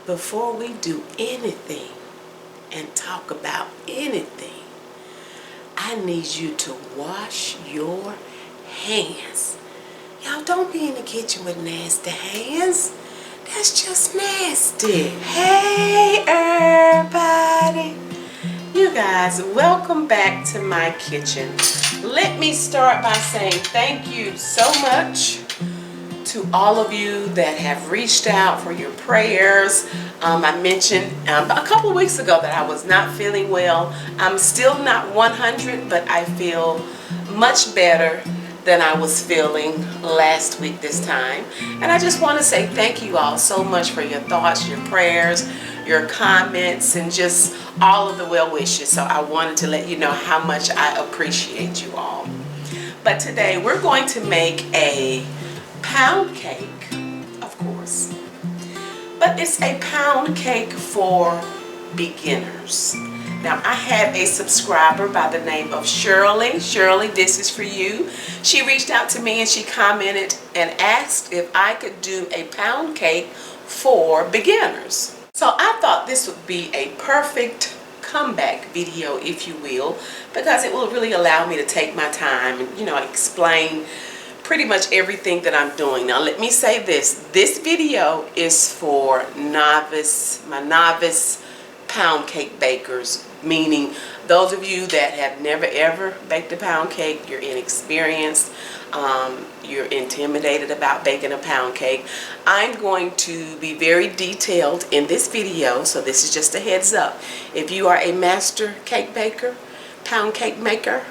before we do anything and talk about anything, I need you to wash your hands. Y'all don't be in the kitchen with nasty hands. That's just nasty. Hey everybody. You guys, welcome back to my kitchen. Let me start by saying thank you so much to all of you that have reached out for your prayers. I mentioned a couple of weeks ago that I was not feeling well. I'm still not 100, but I feel much better than I was feeling last week this time. And I just want to say thank you all so much for your thoughts, your prayers, your comments, and just all of the well wishes. So I wanted to let you know how much I appreciate you all. But today we're going to make a pound cake, of course, but it's a pound cake for beginners. Now, I have a subscriber by the name of Shirley. Shirley, this is for you. She reached out to me and she commented and asked if I could do a pound cake for beginners. So I thought this would be a perfect comeback video, if you will, because it will really allow me to take my time and, you know, explain pretty much everything that I'm doing. Now let me say this video is for my novice pound cake bakers, meaning those of you that have never ever baked a pound cake, you're inexperienced, you're intimidated about baking a pound cake. I'm going to be very detailed in this video, so this is just a heads up. If you are a master cake baker, pound cake maker,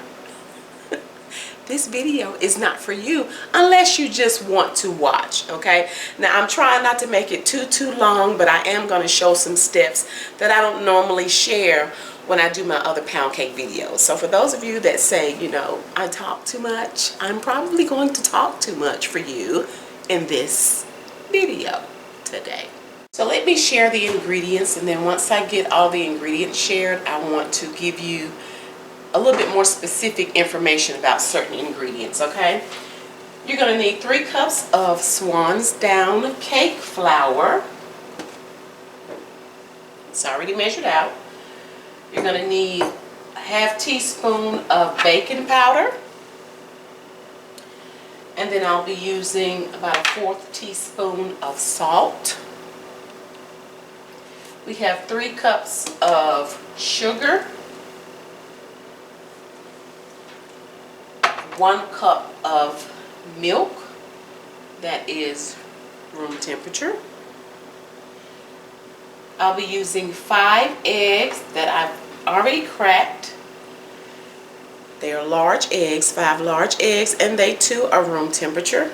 this video is not for you unless you just want to watch, okay? Now, I'm trying not to make it too long, but I am going to show some steps that I don't normally share when I do my other pound cake videos. So for those of you that say, you know, I talk too much, I'm probably going to talk too much for you in this video today. So let me share the ingredients, and then once I get all the ingredients shared, I want to give you a little bit more specific information about certain ingredients, okay? You're going to need 3 cups of Swan's Down cake flour. It's already measured out. You're going to need a ½ teaspoon of baking powder. And then I'll be using about a 1/4 teaspoon of salt. We have 3 cups of sugar. 1 cup of milk that is room temperature. I'll be using 5 eggs that I've already cracked. They are large eggs, 5 large eggs, and they too are room temperature.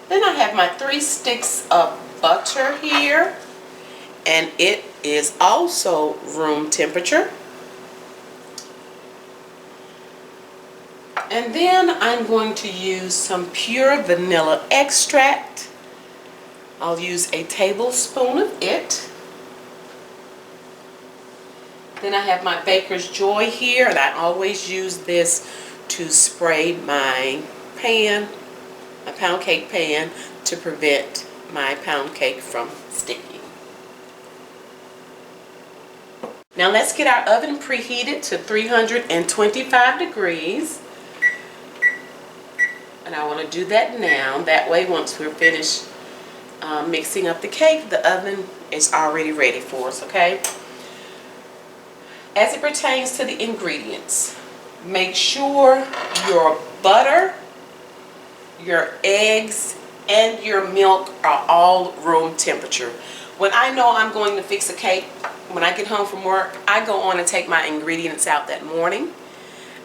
Then I have my 3 sticks of butter here, and it is also room temperature. And then I'm going to use some pure vanilla extract. I'll use a tablespoon of it. Then I have my Baker's Joy here, and I always use this to spray my pan, my pound cake pan, to prevent my pound cake from sticking. Now let's get our oven preheated to 325 degrees. And I want to do that now. That way, once we're finished mixing up the cake, the oven is already ready for us, okay? As it pertains to the ingredients, make sure your butter, your eggs, and your milk are all room temperature. When I know I'm going to fix a cake, when I get home from work, I go on and take my ingredients out that morning,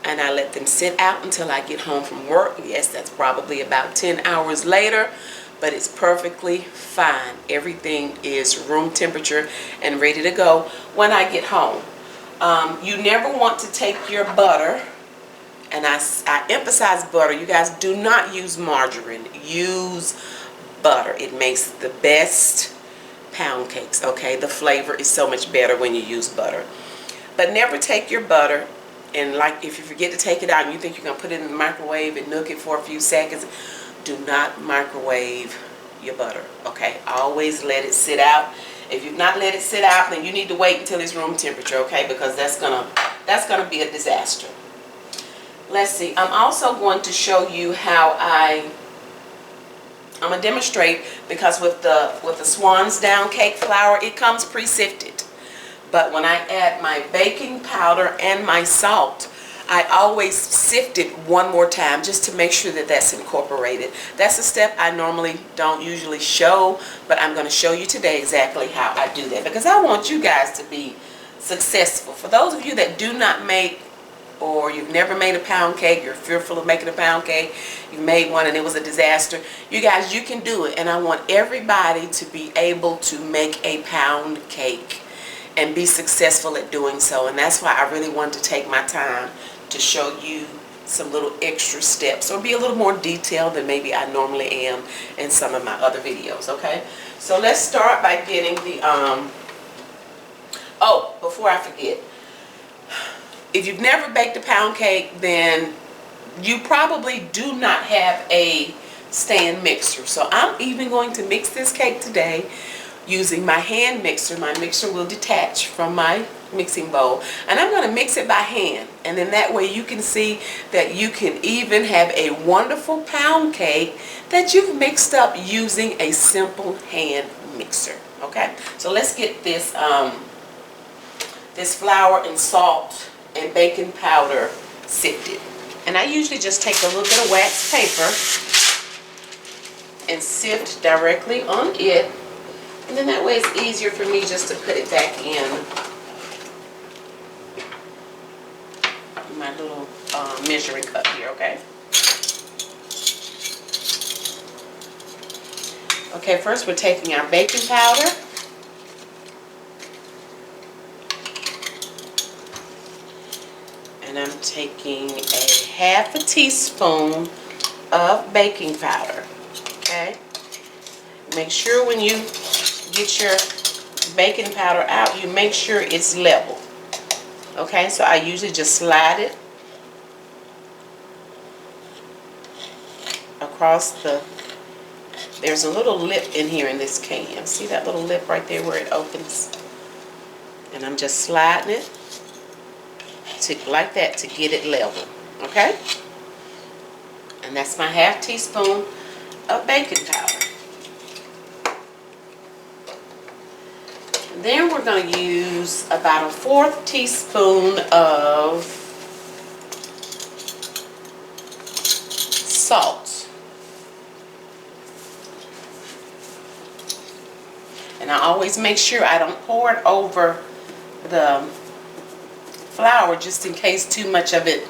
and I let them sit out until I get home from work. Yes, that's probably about 10 hours later, but it's perfectly fine. Everything is room temperature and ready to go when I get home. You never want to take your butter, and I emphasize butter. You guys do not use margarine. Use butter. It makes the best pound cakes, okay? The flavor is so much better when you use butter. But never take your butter and, like, if you forget to take it out and you think you're going to put it in the microwave and nook it for a few seconds, do not microwave your butter, okay? Always let it sit out If you've not let it sit out, then you need to wait until it's room temperature, okay? Because that's gonna be a disaster. Let's see. I'm also going to show you how I'm gonna demonstrate, because with the Swan's Down cake flour, it comes pre-sifted. But when I add my baking powder and my salt, I always sift it one more time just to make sure that that's incorporated. That's a step I normally don't usually show, but I'm going to show you today exactly how I do that, because I want you guys to be successful. For those of you that do not make, or you've never made a pound cake, you're fearful of making a pound cake, you made one and it was a disaster, you guys, you can do it. And I want everybody to be able to make a pound cake and be successful at doing so. And that's why I really wanted to take my time to show you some little extra steps, or be a little more detailed than maybe I normally am in some of my other videos, okay? So let's start by getting the, oh, before I forget, if you've never baked a pound cake, then you probably do not have a stand mixer. So I'm even going to mix this cake today using my hand mixer. My mixer will detach from my mixing bowl, and I'm going to mix it by hand, and then that way you can see that you can even have a wonderful pound cake that you've mixed up using a simple hand mixer. Okay, so let's get this this flour and salt and baking powder sifted. And I usually just take a little bit of wax paper and sift directly on it, and then that way it's easier for me just to put it back in my little measuring cup here, okay? Okay, first we're taking our baking powder. And I'm taking a half a teaspoon of baking powder, okay? Make sure when you get your baking powder out, you make sure it's level. Okay, so I usually just slide it across the, there's a little lip in here in this can. See that little lip right there where it opens? And I'm just sliding it like that to get it level, okay? And that's my half teaspoon of baking powder. Then we're going to use about a 1/4 teaspoon of salt. And I always make sure I don't pour it over the flour just in case too much of it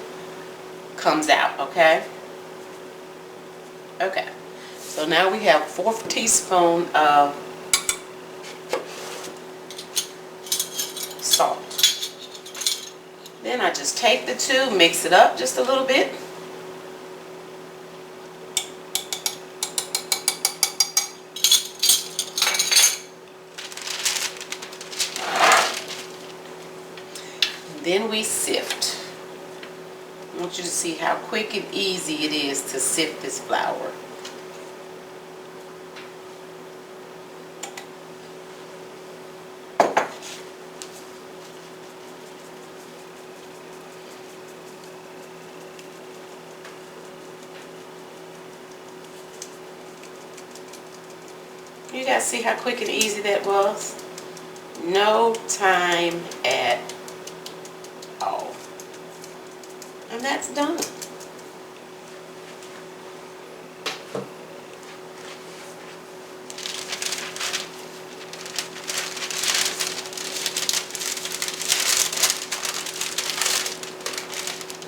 comes out, okay? Okay, so now we have 1/4 teaspoon of salt. Then I just take the two, mix it up just a little bit. And then we sift. I want you to see how quick and easy it is to sift this flour. You guys see how quick and easy that was? No time at all. And that's done.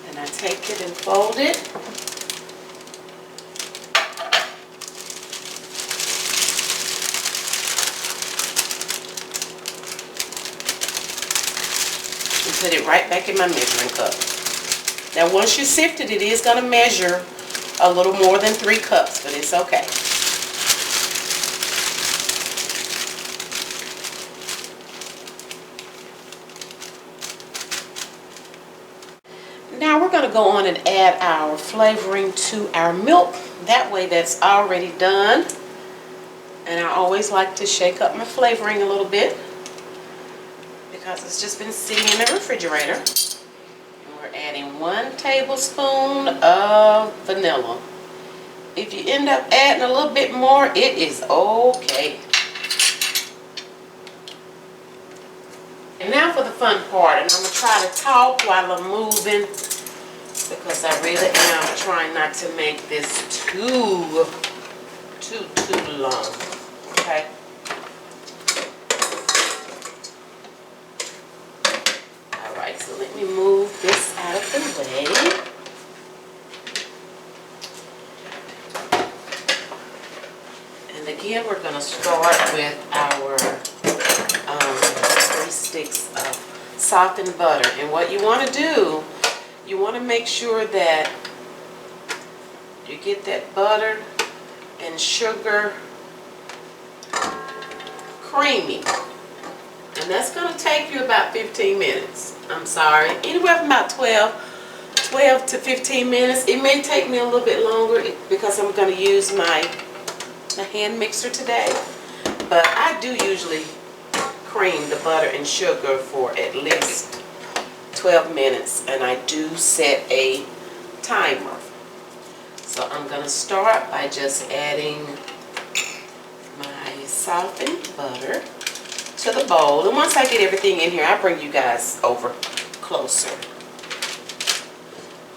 And I take it and fold it. Put it right back in my measuring cup. Now once you sift it, it is going to measure a little more than 3 cups, but it's okay. Now we're going to go on and add our flavoring to our milk. That way that's already done. And I always like to shake up my flavoring a little bit because it's just been sitting in the refrigerator. And we're adding 1 tablespoon of vanilla. If you end up adding a little bit more, it is okay. And now for the fun part, and I'm going to try to talk while I'm moving because I really am trying not to make this too long. Okay. Alright, so let me move this out of the way. And again, we're going to start with our 3 sticks of softened butter. And what you want to do, you want to make sure that you get that butter and sugar creamy. And that's going to take you about 15 minutes. I'm sorry, anywhere from about 12 to 15 minutes. It may take me a little bit longer because I'm going to use my hand mixer today. But I do usually cream the butter and sugar for at least 12 minutes. And I do set a timer. So I'm going to start by just adding my softened butter to the bowl. And once I get everything in here, I'll bring you guys over closer.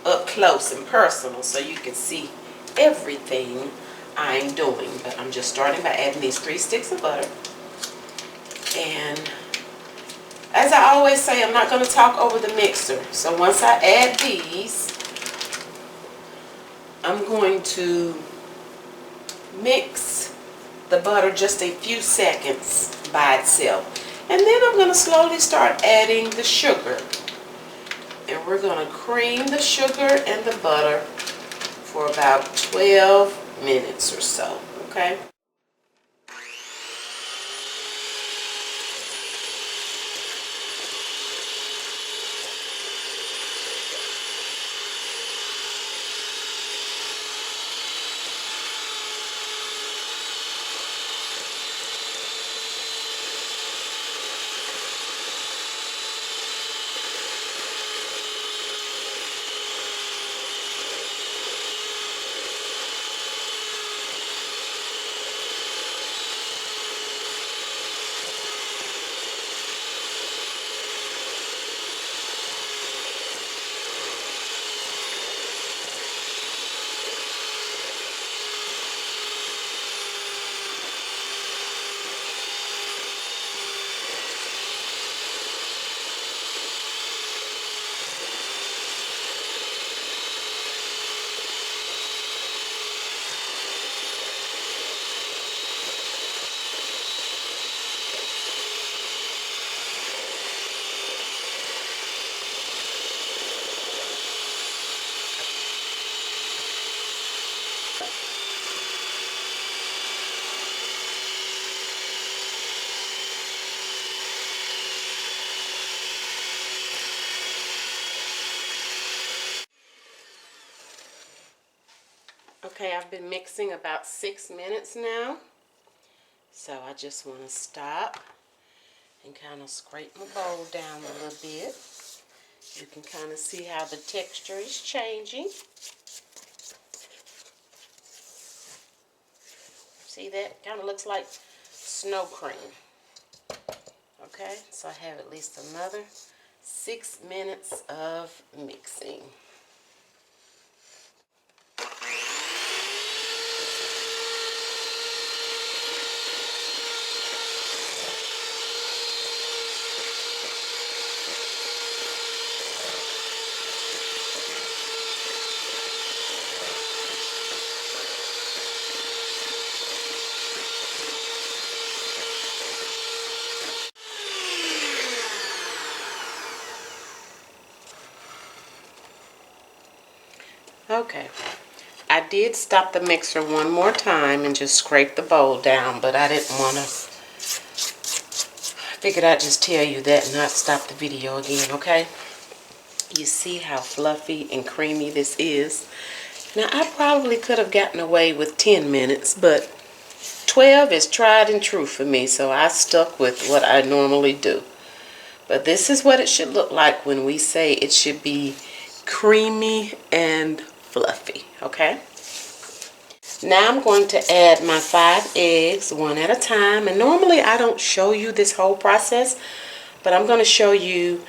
Up close and personal so you can see everything I'm doing. But I'm just starting by adding these 3 sticks of butter. And as I always say, I'm not going to talk over the mixer. So once I add these, I'm going to mix the butter just a few seconds by itself. And then I'm going to slowly start adding the sugar. And we're going to cream the sugar and the butter for about 12 minutes or so, okay? Okay, I've been mixing about 6 minutes now. So I just want to stop and kind of scrape my bowl down a little bit. You can kind of see how the texture is changing. See that? Kind of looks like snow cream. Okay, so I have at least another 6 minutes of mixing. Okay, I did stop the mixer one more time and just scrape the bowl down, but I didn't want to, figured I'd just tell you that and not stop the video again, okay? You see how fluffy and creamy this is? Now, I probably could have gotten away with 10 minutes, but 12 is tried and true for me, so I stuck with what I normally do. But this is what it should look like when we say it should be creamy and fluffy, okay? Now I'm going to add my 5 eggs one at a time. And normally I don't show you this whole process, but I'm going to show you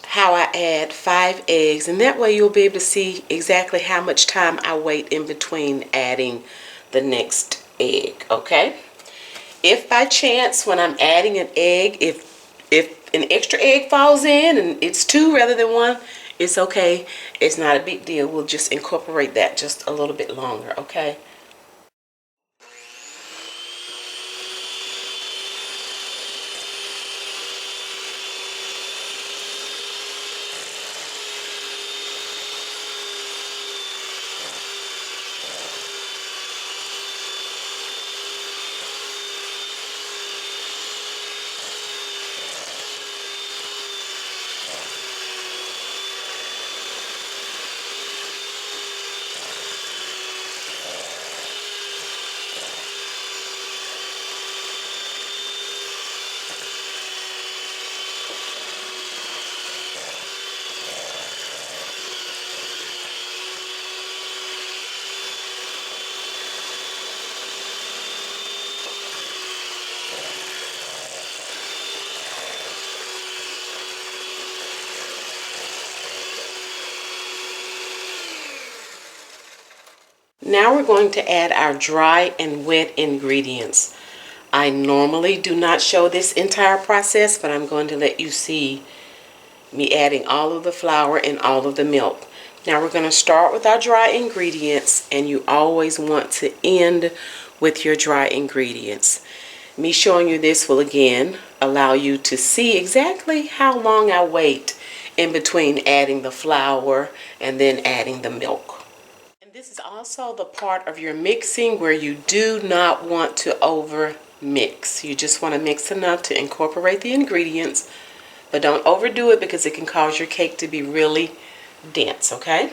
how I add 5 eggs. And that way you'll be able to see exactly how much time I wait in between adding the next egg, okay? If by chance when I'm adding an egg, if an extra egg falls in and it's 2 rather than 1, it's okay. It's not a big deal. We'll just incorporate that just a little bit longer, okay? Now we're going to add our dry and wet ingredients. I normally do not show this entire process, but I'm going to let you see me adding all of the flour and all of the milk. Now we're going to start with our dry ingredients, and you always want to end with your dry ingredients. Me showing you this will again allow you to see exactly how long I wait in between adding the flour and then adding the milk. This is also the part of your mixing where you do not want to over mix. You just want to mix enough to incorporate the ingredients, but don't overdo it because it can cause your cake to be really dense, okay?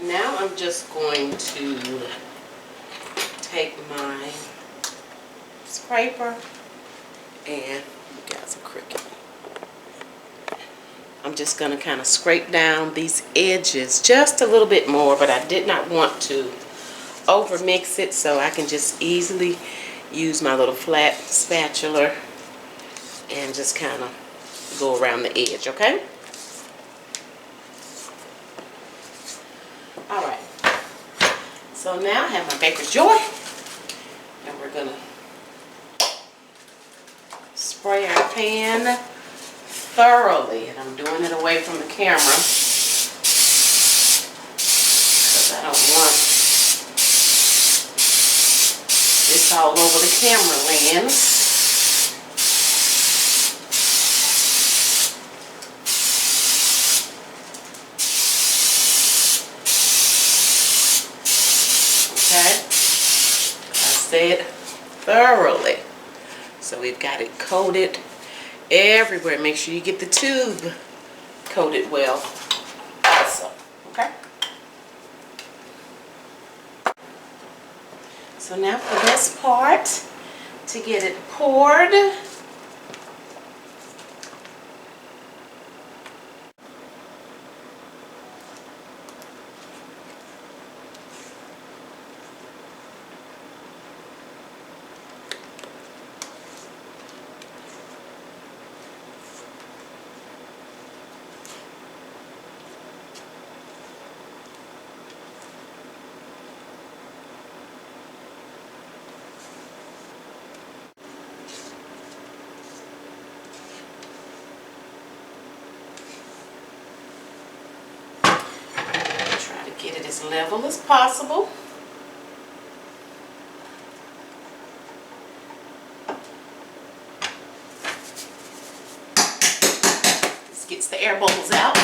Now I'm just going to take my scraper and you guys are crooked. I'm just going to kind of scrape down these edges just a little bit more, but I did not want to over mix it, so I can just easily use my little flat spatula and just kind of go around the edge, okay? Alright, so now I have my Baker's Joy, and we're going to spray our pan thoroughly, and I'm doing it away from the camera because I don't want this all over the camera lens. Okay, I said thoroughly. So we've got it coated everywhere. Make sure you get the tube coated well also, okay? So now for this part, to get it poured, get it as level as possible. This gets the air bubbles out.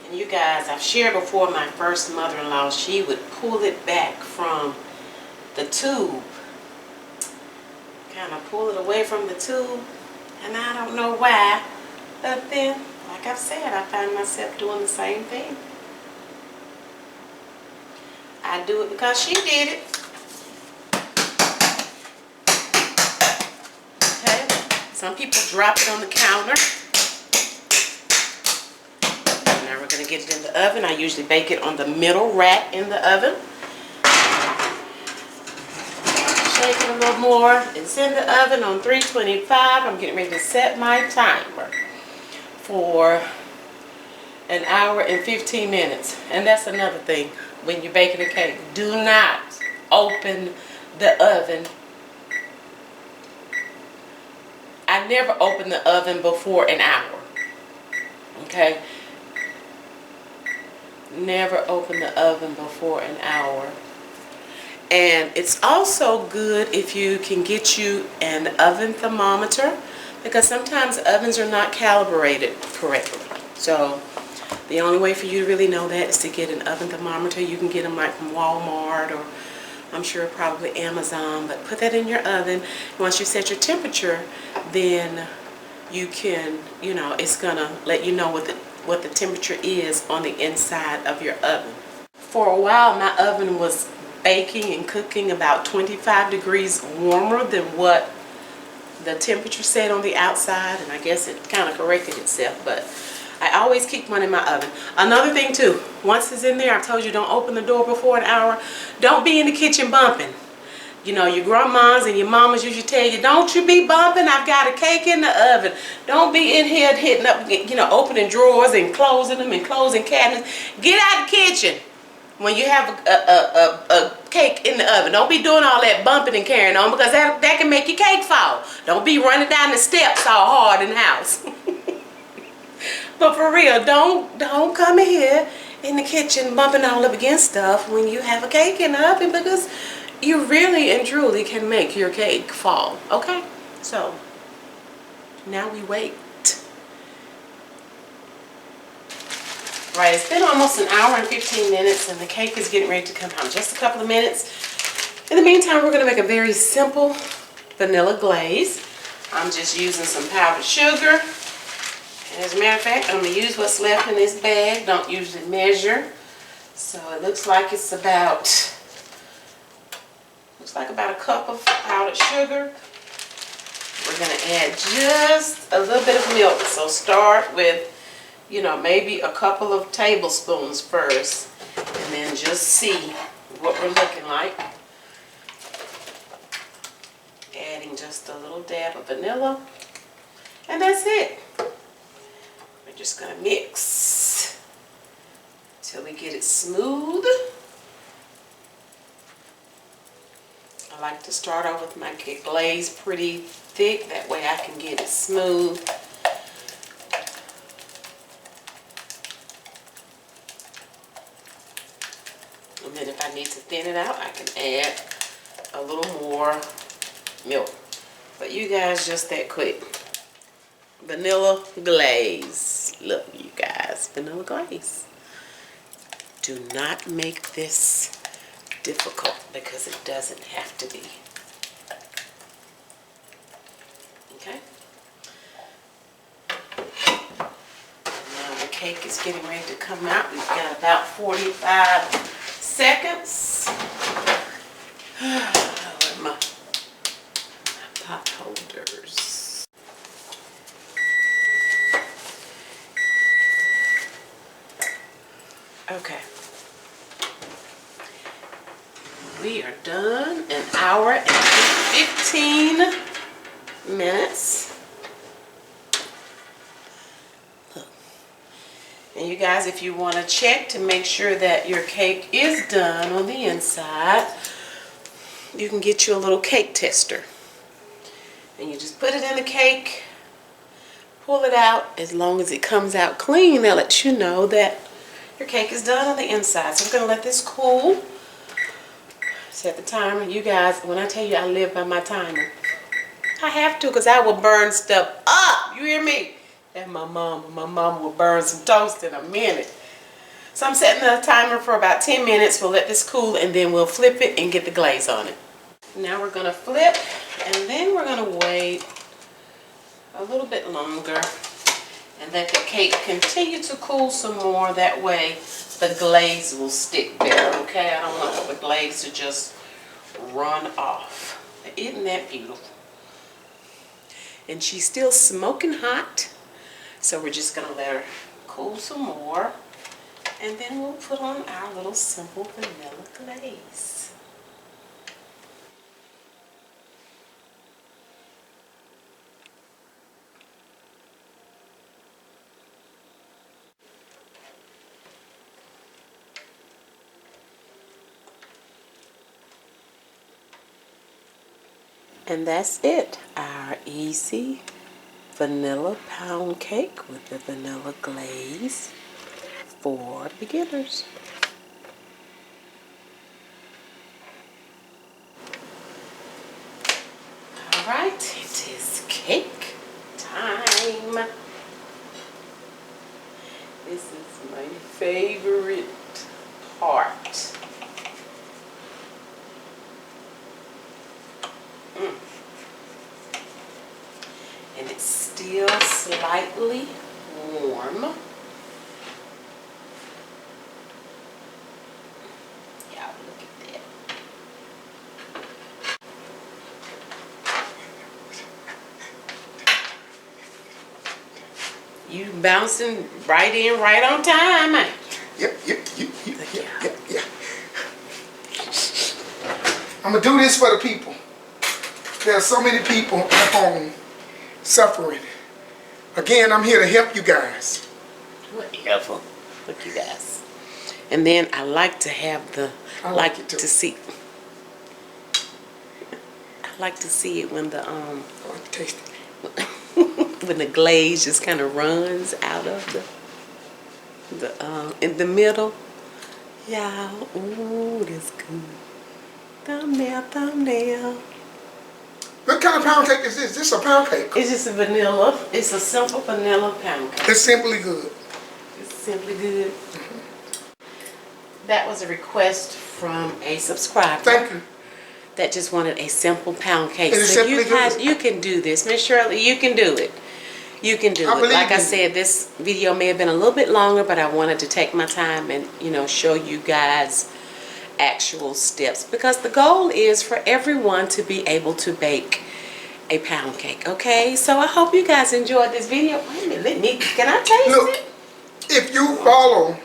And you guys, I've shared before, my first mother-in-law, she would pull it back from the tube. Kind of pull it away from the tube. And I don't know why. But then, like I've said, I find myself doing the same thing. I do it because she did it. Okay? Some people drop it on the counter. Now we're going to get it in the oven. I usually bake it on the middle rack in the oven. Shake it a little more. It's in the oven on 325. I'm getting ready to set my timer for an hour and 15 minutes. And that's another thing when you're baking a cake. Do not open the oven. I never open the oven before an hour. Okay? Never open the oven before an hour. And it's also good if you can get you an oven thermometer, because sometimes ovens are not calibrated correctly. So the only way for you to really know that is to get an oven thermometer. You can get them like from Walmart, or I'm sure probably Amazon, but put that in your oven. Once you set your temperature, then you can, you know, it's gonna let you know what the temperature is on the inside of your oven. For a while my oven was baking and cooking about 25 degrees warmer than what the temperature said on the outside, and I guess it kind of corrected itself, but I always keep one in my oven. Another thing too, once it's in there, I told you don't open the door before an hour. Don't be in the kitchen bumping. You know, your grandmas and your mamas usually tell you, don't you be bumping, I've got a cake in the oven. Don't be in here hitting up, you know, opening drawers and closing them and closing cabinets. Get out of the kitchen when you have a cake in the oven. Don't be doing all that bumping and carrying on, because that can make your cake fall. Don't be running down the steps all hard in the house. But for real, don't come in here in the kitchen bumping all up against stuff when you have a cake in the oven, because you really and truly can make your cake fall. Okay? So now we wait. Right, it's been almost an hour and 15 minutes and the cake is getting ready to come out in just a couple of minutes. In the meantime, we're going to make a very simple vanilla glaze. I'm just using some powdered sugar And as a matter of fact, I'm going to use what's left in this bag. Don't usually measure. So it looks like it's about a cup of powdered sugar. We're going to add just a little bit of milk. So start with, you know, maybe a couple of tablespoons first. And then just see what we're looking like. Adding just a little dab of vanilla. And that's it. We're just going to mix until we get it smooth. I like to start off with my glaze pretty thick. That way I can get it smooth. And then if I need to thin it out, I can add a little more milk. But you guys, just that quick. Vanilla glaze. Look, you guys, vanilla glaze. Do not make this difficult because it doesn't have to be. Okay? Now the cake is getting ready to come out. We've got about 45 seconds. Where are my pot holders? Okay. We are done. An hour and 15 minutes. Look. And you guys, if you want to check to make sure that your cake is done on the inside, you can get you a little cake tester. And you just put it in the cake, pull it out. As long as it comes out clean, that lets you know that your cake is done on the inside. So I'm going to let this cool. Set the timer. You guys, when I tell you I live by my timer, I have to, because I will burn stuff up. You hear me? And my mom will burn some toast in a minute. So I'm setting the timer for about 10 minutes. We'll let this cool and then we'll flip it and get the glaze on it. Now we're going to flip and then we're going to wait a little bit longer and let the cake continue to cool some more. That way the glaze will stick better, okay? I don't want the glaze to just run off. Isn't that beautiful? And she's still smoking hot, so we're just going to let her cool some more, and then we'll put on our little simple vanilla glaze. And that's it, our easy vanilla pound cake with the vanilla glaze for beginners. All right, it is cake time. This is my favorite part. And it's still slightly warm. Yeah, look at that. You bouncing right in, right on time, ain't you? Yep. I'm gonna do this for the people. There are so many people at home suffering. Again, I'm here to help you guys. Whatever. Look, you guys. And then I like to have the, I like to see it when the I like to taste it. when the glaze just kind of runs out of the in the middle. Y'all, ooh, that's good. Thumbnail. What kind of pound cake is this? This is a pound cake. It's just a vanilla. It's a simple vanilla pound cake. It's simply good. It's simply good. That was a request from a subscriber. Thank you. That just wanted a simple pound cake. It is so simply you guys, good. you can do this. Miss Shirley, you can do it. You can do I it. believe Like I you. said, this video may have been a little bit longer, but I wanted to take my time and, you know, show you guys actual steps, because the goal is for everyone to be able to bake a pound cake. Okay, so I hope you guys enjoyed this video. Wait a minute, can I taste Look, it? if you follow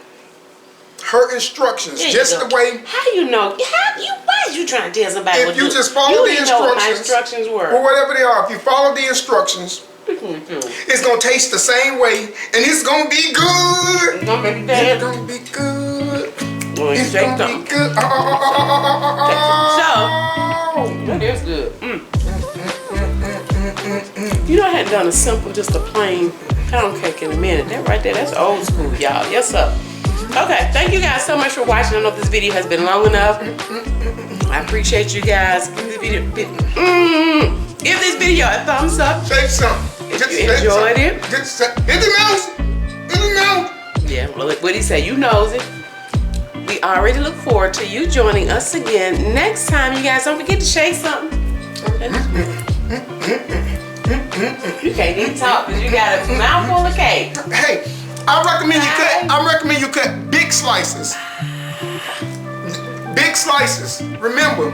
her instructions, There you just go. the way, How you know? Why is you trying to tell somebody what if to you do? just follow the didn't know what my instructions, instructions or were. whatever they are, if you follow the instructions, it's gonna taste the same way, and it's gonna be good. It's gonna be It's bad. gonna be good. Well, It's shake gonna be something. good. That is good. You know, I hadn't done a simple, just a plain pound cake in a minute. That right there, that's old school, y'all. Yes, sir. Okay, thank you guys so much for watching. I know this video has been long enough. I appreciate you guys. Give this video, give this video a thumbs up. Shake something. If you enjoyed it. Hit the nose. Hit the nose. Yeah, well, what he say, you knows it. We already look forward to you joining us again next time. You guys don't forget to shake something. You can't even talk because you got a mouthful of cake. Hey, I recommend you cut big slices. Big slices. Remember,